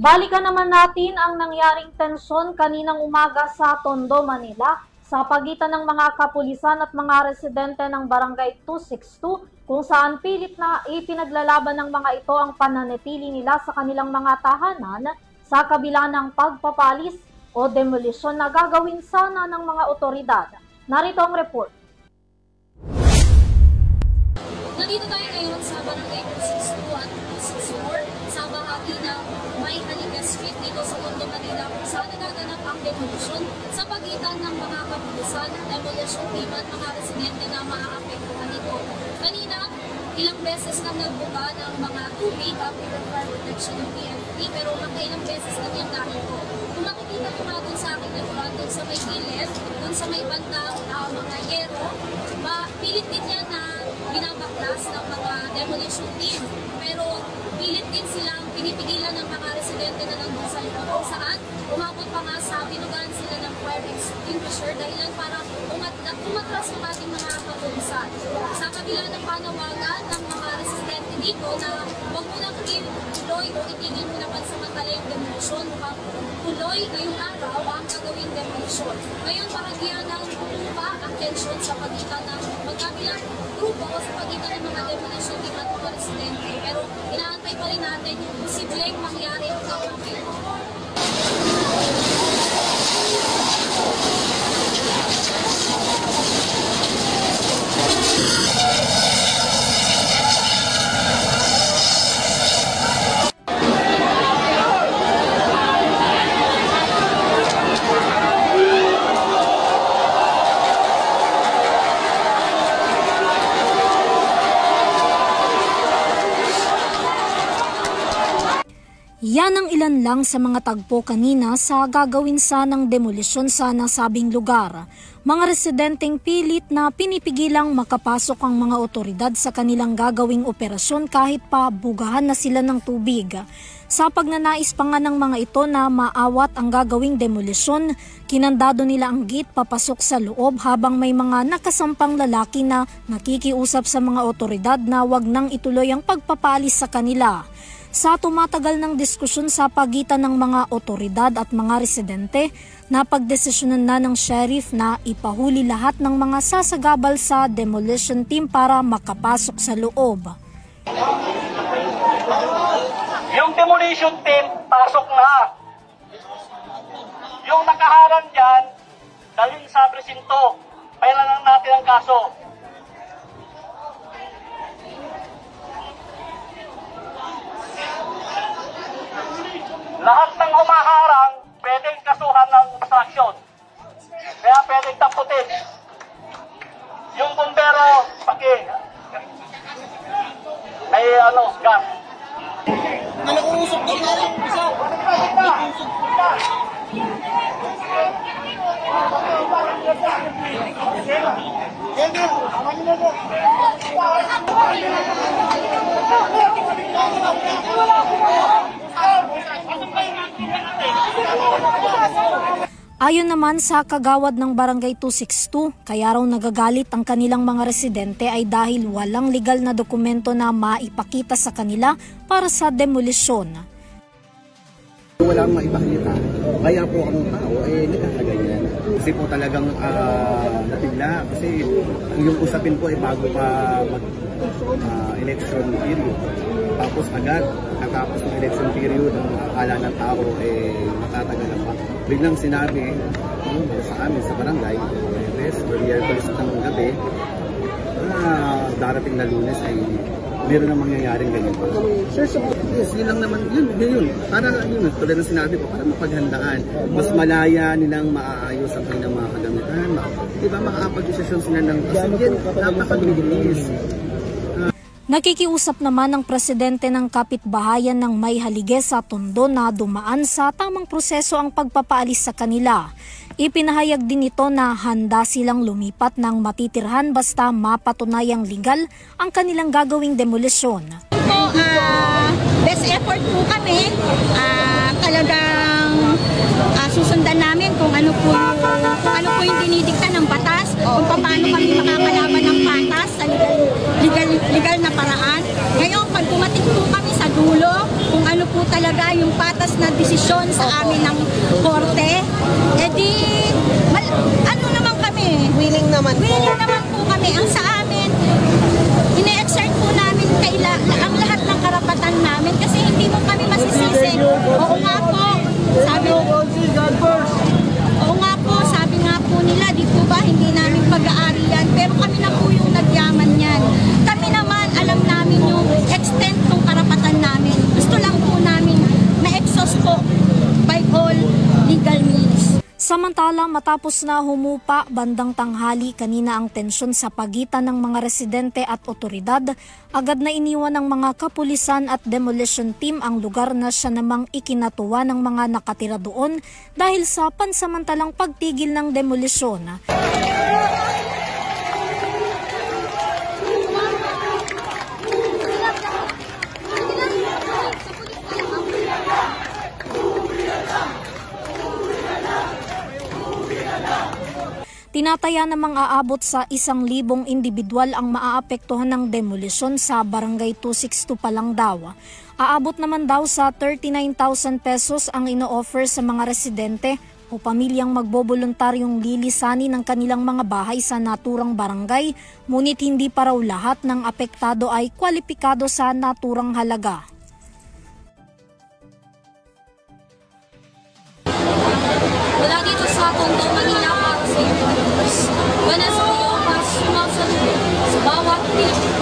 Balikan naman natin ang nangyaring tensyon kaninang umaga sa Tondo, Manila sa pagitan ng mga kapulisan at mga residente ng Barangay 262 kung saan pilit na ipinaglalaban ng mga ito ang pananatili nila sa kanilang mga tahanan sa kabila ng pagpapalis o demolisyon na gagawin sana ng mga otoridad. Narito ang report. Nandito tayo ngayon sa Barangay 262 at 264 sa bahagi ng May Haliga Street dito sa Tondo, Manila kung saan nagaganap ang demolisyon sa pagitan ng mga kapulisan, demolition team at mga residente na maaapektuhan nito. Kanina, ilang beses nang nagbuka ng mga tubig ang fire protection ng PNP pero nakailang beses na yung dahil ko. Kung makikita ko nga dun sa aking naguran dun sa may gilid, dun sa may bandang mga yero, pilit din yan na binabaklas ng mga demolition team. Pero pilit din silang pinipigilan ng mga residente na nandun sa loob kung saan umabot pa nga sa binugaan sila ng fire extinguisher dahilan para umatras ng ating mga kapulisan. Sa kabila ng panawagan ng mga residente dito na huwag mo nang tuloy o itigil mo naman sa matala yung demolition, tuloy ngayong araw ang gagawing demolition. Ngayon paragyan ng lupa ang tensyon sa pagitan ng magkabilang grupo o sa pagitan ng mga demolition team at mga residente. Pero inaantay pa rin natin yung posibleng mangyari ang gagawin. Yan ang ilan lang sa mga tagpo kanina sa gagawin sanang demolisyon sa nasabing lugar. Mga residenteng pilit na pinipigilang makapasok ang mga otoridad sa kanilang gagawing operasyon kahit pa bugahan na sila ng tubig. Sa pagnanais pa nga ng mga ito na maawat ang gagawing demolisyon, kinandado nila ang gate papasok sa loob habang may mga nakasampang lalaki na nakikiusap sa mga otoridad na wag nang ituloy ang pagpapalis sa kanila. Sa tumatagal ng diskusyon sa pagitan ng mga otoridad at mga residente, napagdesisyonan na ng sheriff na ipahuli lahat ng mga sasagabal sa demolition team para makapasok sa loob. Yung demolition team, pasok na. Yung nakaharang dyan, dalhin sa presinto. Kailangan natin ang kaso. Lahat ng humaharang, pwedeng kasuhan ng obstruction. Kaya pwedeng taputin. Yung bumbero, may gas. Nalakusok din na rin. Isa. Ayon naman sa kagawad ng Barangay 262, kaya raw nagagalit ang kanilang mga residente ay dahil walang legal na dokumento na maipakita sa kanila para sa demolisyon. Walang maipakita, kaya po ang tao nagkakaganyan. Kasi po talagang napigla, kasi yung usapin po ay bago pa mag-election period. Tapos agad, natapos ng election period, ang akala ng tao matatagal na pa. Biglang sinabi sa amin sa barangay, Miyerkules ng gabi, darating na Lunes ay meron na mangyayaring ganyan. Yes, yun lang naman, yun. Para yun, tulad ng sinabi ko, para mapaghandaan. Mas malaya nilang maaayos ang kanilang mga kagamitan. Diba, makakapag-desisyon sila ng kasi napakabilis. Nakikiusap naman ang presidente ng kapitbahayan ng May Haliga sa Tondo na dumaan sa tamang proseso ang pagpapaalis sa kanila. Ipinahayag din ito na handa silang lumipat ng matitirhan basta mapatunayang legal ang kanilang gagawing demolisyon. Best effort po kami. Talagang susundan namin kung ano po yung dinidikta ng batas, kung paano kami makakalaban ng patas sa legal na paraan. Ngayon, pag pumating po kami sa dulo, kung ano po po talaga yung patas na desisyon sa amin ng korte, edi, ano naman kami? Willing naman po. Willing naman po kami. Ang sa amin, ine-exert po namin ang lahat ng karapatan namin kasi hindi mo kami masisisi. Oo nga po. Oo nga po, sabi nga po nila, di po ba hindi namin pag-aari yan, pero kami na po yung nagyaman yan. Kami naman, alam namin yung extent ng karapatan namin. Gusto lang po namin ma-exhaust po by all legal means. Samantala, matapos na humupa bandang tanghali kanina ang tensyon sa pagitan ng mga residente at otoridad, agad na iniwan ng mga kapulisan at demolition team ang lugar na siya namang ikinatuwa ng mga nakatira doon dahil sa pansamantalang pagtigil ng demolisyon. Tinataya namang aabot sa 1,000 individual ang maaapektuhan ng demolisyon sa Barangay 262 pa lang daw. Aabot naman daw sa 39,000 pesos ang ino-offer sa mga residente o pamilyang magboboluntaryong lilisani ng kanilang mga bahay sa naturang barangay, ngunit hindi pa raw lahat ng apektado ay kwalipikado sa naturang halaga. Mula dito sa Tondo, Manila para sa Vanessa Rio, para sa bawat Pilipino.